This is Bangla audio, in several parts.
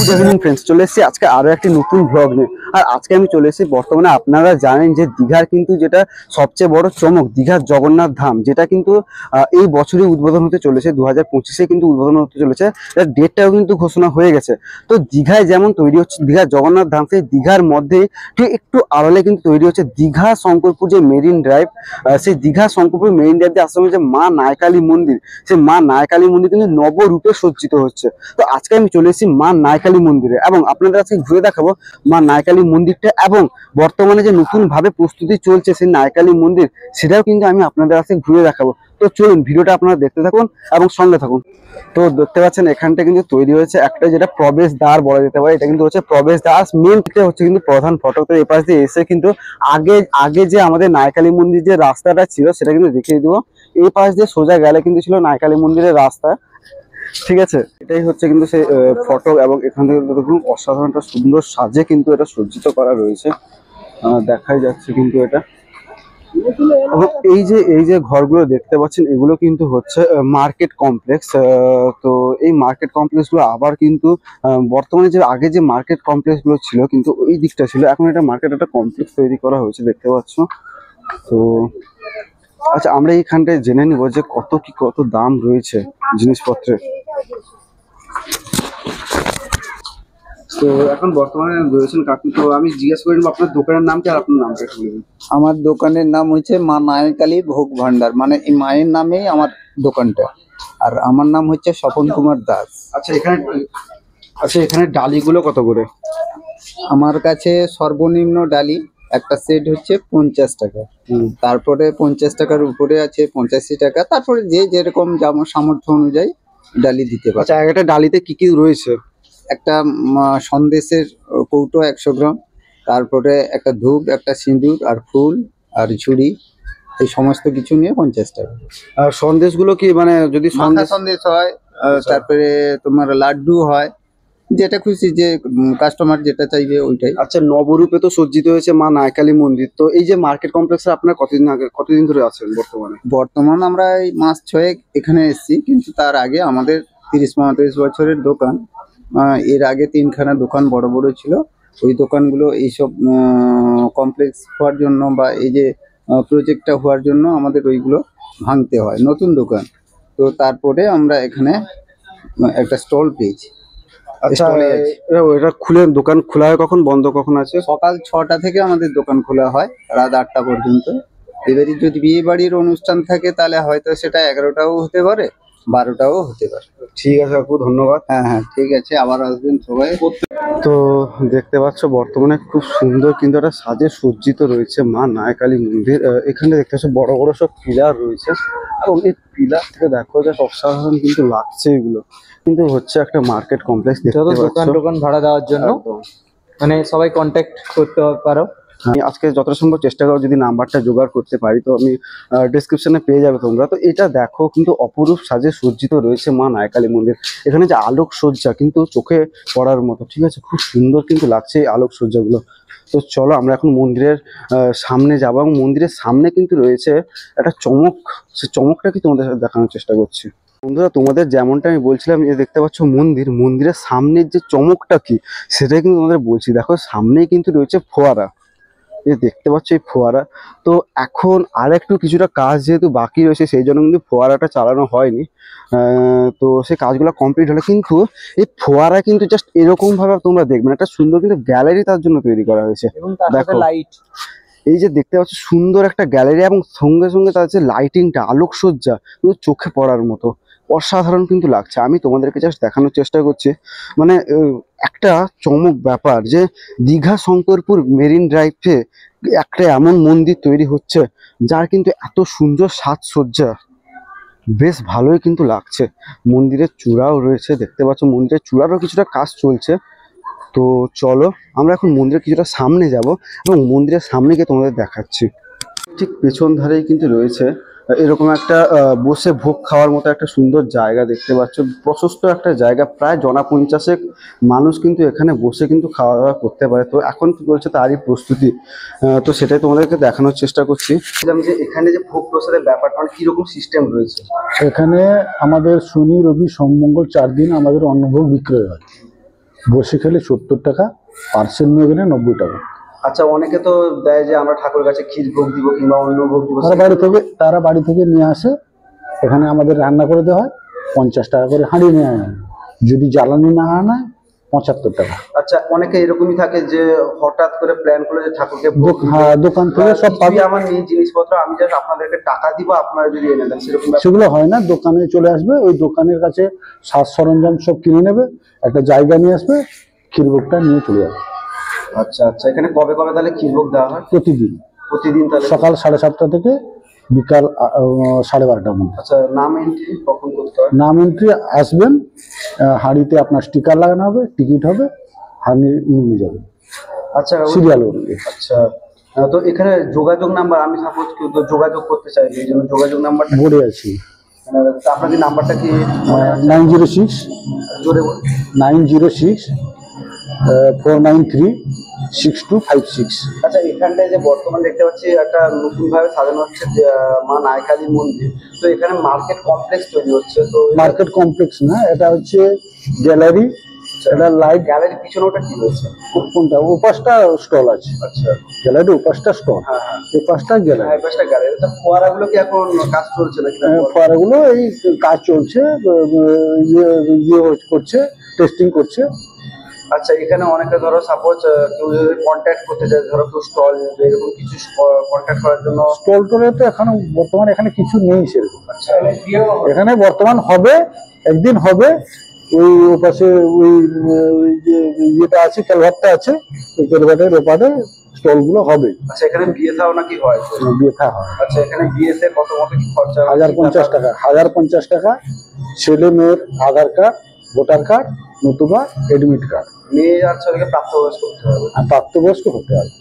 গুড ইভিনিং ফ্রেন্ডস, চলে এসেছি আজকে আরো একটি নতুন ব্লগ নিয়ে। আর আজকে আমি চলে এসেছি বর্তমানে আপনারা জানেন যে দীঘার কিন্তু যেটা সবচেয়ে বড় চমক, দীঘার জগন্নাথ ধাম, যেটা কিন্তু এই বছরই উদ্বোধন হতে চলেছে, 2025-এ কিন্তু উদ্বোধন হতে চলেছে। এর ডেটটাও কিন্তু ঘোষণা হয়ে গেছে। তো দীঘায় যেমন তৈরি হচ্ছে দীঘার জগন্নাথ ধাম, সেই দীঘার মধ্যে ঠিক একটু আড়ালে কিন্তু তৈরি হচ্ছে দীঘা শঙ্করপুর যে মেরিন ড্রাইভ। সেই দীঘা শঙ্করপুর মেরিন ড্রাইভ দিয়ে আসামে যে মা নায়কালী মন্দির, সেই মা নায়কালী মন্দির কিন্তু নবরূপে সজ্জিত হচ্ছে। তো আজকে আমি চলে এসেছি মা নায়কালী মন্দিরে এবং আপনাদের আজকে ঘুরে দেখাবো মা নায়কালী মন্দিরটা, এবং বর্তমানে যে নতুন ভাবে প্রস্তুতি চলছে সেই নায়কালী মন্দির, সেটাও কিন্তু আমি আপনাদের আজকে ঘুরে দেখাবো। তো চলুন ভিডিওটা আপনারা দেখতে থাকুন এবং সঙ্গে থাকুন। তো দেখতে পাচ্ছেন এখানটা কিন্তু তৈরি হয়েছে একটা, যেটা প্রবেশ দ্বার বলা যেতে পারে। এটা কিন্তু হচ্ছে প্রবেশ দ্বার, মেন হচ্ছে কিন্তু প্রধান ফটক। তো এই পাশ দিয়ে এসে কিন্তু আগে যে আমাদের নায়কালী মন্দির যে রাস্তাটা ছিল সেটা কিন্তু দেখিয়ে দিব। এই পাশ দিয়ে সোজা গেলে কিন্তু ছিল নায়কালী মন্দিরের রাস্তা, ঠিক আছে। এটাই হচ্ছে কিন্তু সেই ফটক, এবং এখান থেকে দেখুন অসাধারণ একটা সুন্দর সাজে কিন্তু এটা সজ্জিত করা রয়েছে, দেখাই যাচ্ছে কিন্তু এটা। এবং এই যে ঘরগুলো দেখতে পাচ্ছেন এগুলো কিন্তু হচ্ছে মার্কেট কমপ্লেক্স। তো এই মার্কেট কমপ্লেক্স গুলো আবার কিন্তু বর্তমানে যে আগে যে মার্কেট কমপ্লেক্স গুলো ছিল কিন্তু ওই দিকটা ছিল, এখন এটা মার্কেট একটা কমপ্লেক্স তৈরি করা হয়েছে, দেখতে পাচ্ছ। তো আচ্ছা, আমরা এইখানটায় জেনে নিব যে কত দাম রয়েছে জিনিসপত্রের। তো এখন বর্তমানে রয়েছেন কাকু, তো আমি জিজ্ঞেস করে নেবো আপনার দোকানের নামটা আর আপনার নামটা একটু বলবেন। আমার দোকানের নাম হচ্ছে মা নায়কালী ভোগ ভান্ডার, মানে এই মায়ের নামেই আমার দোকানটা। আর আমার নাম হচ্ছে স্বপন কুমার দাস। আচ্ছা, এখানে ডালিগুলো কত করে? আমার কাছে সর্বনিম্ন ডালি একটা সেট হচ্ছে 50 টাকা, তারপরে 50 টাকার উপরে আছে 85 টাকা, তারপরে যে যেরকম যেমন সামর্থ্য অনুযায়ী ডালি দিতে পারে। আচ্ছা, একটা ডালিতে কি কি রয়েছে? একটা সন্দেশের কৌটো 100 গ্রাম, তারপরে একটা ধূপ, একটা সিঁদুর আর ফুল আর ঝুড়ি, এই সমস্ত কিছু নিয়ে 50 টাকা। আর সন্দেশগুলো কি মানে যদি সন্দেশ হয়, তারপরে তোমার লাড্ডু হয়, যেটা খুশি যে কাস্টমার যেটা চাইবে ওইটাই। আচ্ছা, নবরূপে তো সজ্জিত হয়েছে মা নায়কালী মন্দির। তো এই যে মার্কেট কমপ্লেক্সে আপনার কতদিন ধরে আছেন বর্তমান আমরা এই মাস 6 এখানে এসেছি, কিন্তু তার আগে আমাদের 30-35 বছরের দোকান। এর আগে 3খানা দোকান বড় বড় ছিল, ওই দোকানগুলো এইসব কমপ্লেক্স হওয়ার জন্য বা এই যে প্রজেক্টটা হওয়ার জন্য আমাদের ওইগুলো ভাঙতে হয়, নতুন দোকান। তো তারপরে আমরা এখানে একটা স্টল পেয়েছি। আচ্ছা, এটা দোকান খোলা হয় কখন, বন্ধ কখন আছে? সকাল 6টা থেকে আমাদের দোকান খোলা হয় রাত 8টা পর্যন্ত। এবারে যদি বিয়ে বাড়ির অনুষ্ঠান থাকে তাহলে হয়তো সেটা 11টাও হতে পারে, 12টাও হতে পারে। ঠিক আছে কাকু, ধন্যবাদ। হ্যাঁ, ঠিক আছে, আবার আসবেন সবাই। তো দেখতে পাচ্ছ বর্তমানে খুব সুন্দর কিন্তু একটা সাজে সজ্জিত রয়েছে মা নায়কালী মন্দির। এখানে দেখতে পাচ্ছ বড় বড় সব পিলার রয়েছে, এবং এই পিলার থেকে দেখো যে অসাধারণ কিন্তু লাগছে। এগুলো কিন্তু হচ্ছে একটা মার্কেট কমপ্লেক্স, দোকান ভাড়া দেওয়ার জন্য, মানে সবাই কন্ট্যাক্ট করতে পারো। আমি আজকে যতটা সম্ভব চেষ্টা করবো, যদি নাম্বারটা জোগাড় করতে পারি তো আমি ডিসক্রিপশনে পেয়ে যাবে তোমরা। তো এটা দেখো কিন্তু অপরূপ সাজে সজ্জিত রয়েছে মা নায়কালী মন্দির। এখানে যে আলোক সজ্জা কিন্তু চোখে পড়ার মতো, ঠিক আছে, খুব সুন্দর কিন্তু লাগছে এই আলোক সজ্জাগুলো। তো চলো আমরা এখন মন্দিরের সামনে যাবো, এবং মন্দিরের সামনে কিন্তু রয়েছে একটা চমক, সে চমকটা কি তোমাদের সাথে দেখানোর চেষ্টা করছি। বন্ধুরা, তোমাদের যেমনটা আমি বলছিলাম, যে দেখতে পাচ্ছ মন্দিরের সামনের যে চমকটা কি সেটাই কিন্তু তোমাদের বলছি। দেখো সামনেই কিন্তু রয়েছে ফোয়ারা, এই দেখতে পাচ্ছ এই ফোয়ারা। তো এখন আর একটু কিছুটা কাজ যেহেতু বাকি রয়েছে, সেই জন্য কিন্তু ফোয়ারাটা চালানো হয়নি। তো সেই কাজগুলো কমপ্লিট হলে কিন্তু এই ফোয়ারা কিন্তু জাস্ট এরকম ভাবে তোমরা দেখবে, একটা সুন্দর কিন্তু গ্যালারি তার জন্য তৈরি করা হয়েছে। দেখো লাইট, এই যে দেখতে পাচ্ছ সুন্দর একটা গ্যালারি, এবং সঙ্গে সঙ্গে তার যে লাইটিংটা, আলোকসজ্জা কিন্তু চোখে পড়ার মতো অসাধারণ কিন্তু লাগছে। আমি তোমাদেরকে জাস্ট দেখানোর চেষ্টা করছি, মানে একটা চমক ব্যাপার যে দীঘা শঙ্করপুর মেরিন ড্রাইভে একটা এমন মন্দির তৈরি হচ্ছে যার কিন্তু এত সুন্দর সাজসজ্জা, বেশ ভালোই কিন্তু লাগছে। মন্দিরের চূড়াও রয়েছে, দেখতে পাচ্ছ মন্দিরের চূড়ারও কিছুটা কাজ চলছে। তো চলো আমরা এখন মন্দিরের কিছুটা সামনে যাব, এবং মন্দিরের সামনে গিয়ে তোমাদের দেখাচ্ছি। ঠিক পেছন ধারেই কিন্তু রয়েছে এরকম একটা বসে ভোগ খাওয়ার মতো একটা সুন্দর জায়গা, দেখতে পাচ্ছ প্রশস্ত একটা জায়গা, প্রায় 50 মানুষ কিন্তু এখানে বসে কিন্তু খাওয়া দাওয়া করতে পারে। তো এখন কি চলছে তারই প্রস্তুতি, তো সেটাই তোমাদেরকে দেখানোর চেষ্টা করছি। যে এখানে যে ভোগ প্রসাদের ব্যাপারটা মানে কিরকম সিস্টেম রয়েছে। এখানে আমাদের শনি রবি সোম মঙ্গল 4 দিন আমাদের অন্নভোগ বিক্রয় হয়। বসে খেলে 70 টাকা, পার্সেল নিয়ে গেলে 90 টাকা। আচ্ছা, অনেকে তো দেয় যে আমরা ঠাকুর কাছে ক্ষীর ভোগ দিব কিংবা অন্য ভোগ দিব, তারা বাড়ি থেকে নিয়ে আসে, এখানে আমাদের রান্না করে দেওয়া হয়। 50 টাকা করে হাঁড়ি নিয়ে আনে, যদি জ্বালানি না আনায় 75 টাকা। আচ্ছা, অনেকে এরকমই থাকে যে হঠাৎ করে প্ল্যান করে যে ঠাকুরকে ভোগ দিব, দোকান থেকে সব পাবে। আমার নেই জিনিসপত্র, আমি জাস্ট আপনাদেরকে টাকা দিব, আপনারা যদি এনে দেন, সেরকম সেগুলো হয় না। দোকানে চলে আসবে, ওই দোকানের কাছে সাজ সরঞ্জাম সব কিনে নেবে, একটা জায়গা নিয়ে আসবে, ক্ষীরভোগটা নিয়ে চলে যাবে। আচ্ছা আচ্ছা, এখানে কবে কবে তাহলে ক্ষীর ভোগ দেওয়া হয়? প্রতিদিন তাহলে সকাল 7:30 থেকে বিকাল 12:30টার মধ্যে। আচ্ছা, নাম এন্ট্রি কখন করতে হয়? নাম এন্ট্রি আসবেন, হাঁড়িতে আপনার স্টিকার লাগানো হবে, টিকিট হবে, হাঁড়ি নিয়ে যাবে। আচ্ছা, সিরিয়াল অনুযায়ী। আচ্ছা, তো এখানে যোগাযোগ নাম্বার, আমি সাপোজ কেউ তো যোগাযোগ করতে চাই, এই জন্য যোগাযোগ নাম্বারটা বোর্ডে আছি। আপনাদের নাম্বারটা কি? 906 জোরে বলুন। 906 493 6256। আচ্ছা, এখানটায় যে বর্তমান দেখতে পাচ্ছি একটা নতুন ভাবে সাজানো হচ্ছে যে, মা নায়কালী মন্দির, তো এখানে মার্কেট কমপ্লেক্স তৈরি হচ্ছে। তো মার্কেট কমপ্লেক্স না, এটা হচ্ছে গ্যালারি। এটা লাইট গ্যালারির পিছনে ওটা কি রয়েছে? কোনটা? ওপাশটা স্টল আছে। আচ্ছা, গ্যালারির ওপাশটা স্টল, হ্যাঁ হ্যাঁ, এই পাশটা গ্যালারি। এই পাশটা গ্যালারি। তো ফোয়ারাগুলো কি এখন কাজ চলছে নাকি? ফোয়ারাগুলো এই কাজ চলছে, ইয়ে করছে, টেস্টিং করছে। আচ্ছা, এখানে অনেকে ধরো সাপোজ কেউ যদি কন্ট্যাক্ট করতে চায়, ধরো কেউ স্টল এরকম কিছু কন্ট্যাক্ট করার জন্য, স্টল টোলে তো এখন বর্তমানে এখানে কিছু নেই সেরকম। আচ্ছা, এখানে বর্তমান হবে, একদিন হবে। ওই ওপাশে ওই যে ইয়েটা আছে, ক্যালভারটা আছে, ওই ক্যালভারের ওপারে স্টল গুলো হবে। আচ্ছা, এখানে বিয়ে থাও নাকি হয়? বিয়ে থা হয়। আচ্ছা, এখানে বিয়েতে কত মতো কি খরচা? 1050 টাকা। 1050 টাকা। ছেলে মেয়ের আধার কার্ড, ভোটার কার্ড, নতুবা এডমিট কার্ড। মেয়ে আর ছেলেকে প্রাপ্তবয়স্ক করতে হবে। আর প্রাপ্তবয়স্ক হতে হবে।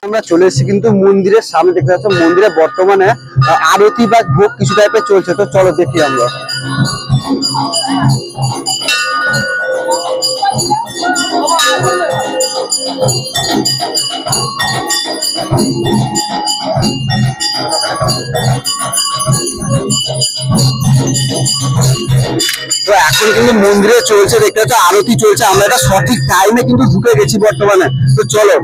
আমরা চলে এসেছি কিন্তু মন্দিরের সামনে, দেখতে পাচ্ছ মন্দিরে বর্তমানে আরতি বা ভোগ কিছু টাইপের চলছে। তো চলো দেখি আমরা। তো এখন কিন্তু মন্দিরে চলছে, দেখতে পাচ্ছ আরতি চলছে। আমরা এটা সঠিক টাইমে কিন্তু ঢুকে গেছি বর্তমানে। তো চলো।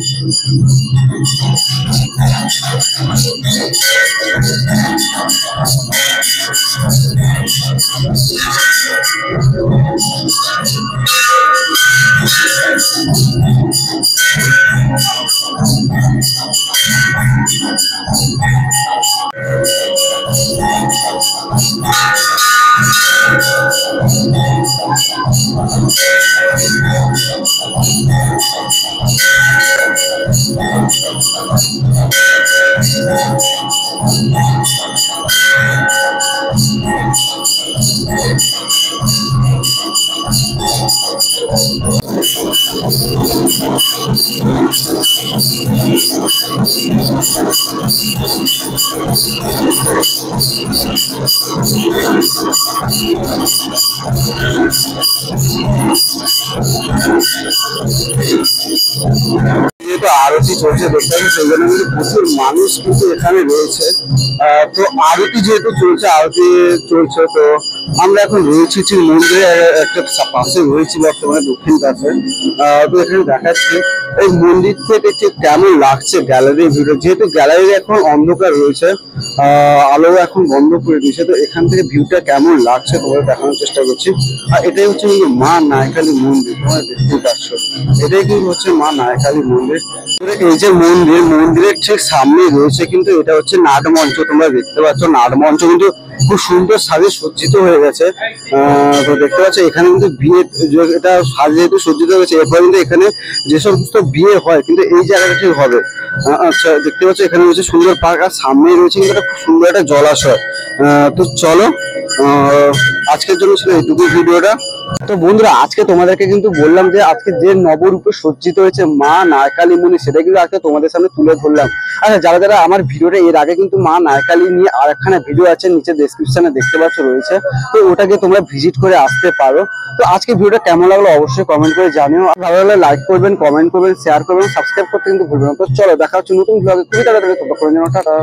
যেহেতু আরতি চলছে দেখতে পাচ্ছি, সেই জন্য কিন্তু প্রচুর মানুষ কিন্তু এখানে রয়েছে। তো আরতি যেহেতু চলছে, তো আমরা এখন রয়েছি ঠিক মন্দিরে একটা পাশে রয়েছি বর্তমানে, দক্ষিণ পাশে। তো এখানে দেখাচ্ছে এই মন্দির থেকে ঠিক কেমন লাগছে গ্যালারির ভিডিও, যেহেতু গ্যালারি এখন অন্ধকার রয়েছে, আলো এখন বন্ধ করে দিয়েছে। তো এখান থেকে ভিউটা কেমন লাগছে তোমাদের দেখানোর চেষ্টা করছি। আর এটাই হচ্ছে কিন্তু মা নায়কালী মন্দির, তোমরা দেখতে পাচ্ছ, এটাই কিন্তু হচ্ছে মা নায়কালী মন্দির। এই যে মন্দিরের ঠিক সামনে রয়েছে কিন্তু এটা হচ্ছে নাটমঞ্চ। তোমরা দেখতে পাচ্ছ নাটমঞ্চ কিন্তু খুব সুন্দর সাজে সজ্জিত হয়ে গেছে। তো দেখতে পাচ্ছ এখানে কিন্তু বিয়ে, এটা সাজে যেহেতু সজ্জিত হয়েছে, এরপর কিন্তু এখানে যে সমস্ত বিয়ে হয় কিন্তু এই জায়গাটা ঠিক হবে। আচ্ছা, দেখতে পাচ্ছ এখানে রয়েছে সুন্দর পার্ক, আর সামনেই রয়েছে কিন্তু একটা খুব সুন্দর একটা জলাশয়। তো চলো, আজকের জন্য ছিল এইটুকুই ভিডিওটা। তো বন্ধুরা, আজকে তোমাদেরকে কিন্তু বললাম যে আজকে যে নবরূপে সজ্জিত হয়েছে মা নায়কালী মন্দির, সেটা কিন্তু আজকে তোমাদের সামনে তুলে ধরলাম। আচ্ছা, যারা যারা আমার ভিডিওটা এর আগে কিন্তু মা নায়কালী নিয়ে আর একখানা ভিডিও আছে, নিচে ডেসক্রিপশনে দেখতে পাচ্ছ রয়েছে, তো ওটাকে তোমরা ভিজিট করে আসতে পারো। তো আজকে ভিডিওটা কেমন লাগলো অবশ্যই কমেন্ট করে জানিও। আর ভালো লাগলে লাইক করবেন, কমেন্ট করবেন, শেয়ার করবেন, সাবস্ক্রাইব করতে কিন্তু ভুলবেন না। তো চলো, দেখা হচ্ছে নতুন ব্লগে, খুবই তাড়াতাড়ি। ততক্ষণের জন্য টাটা।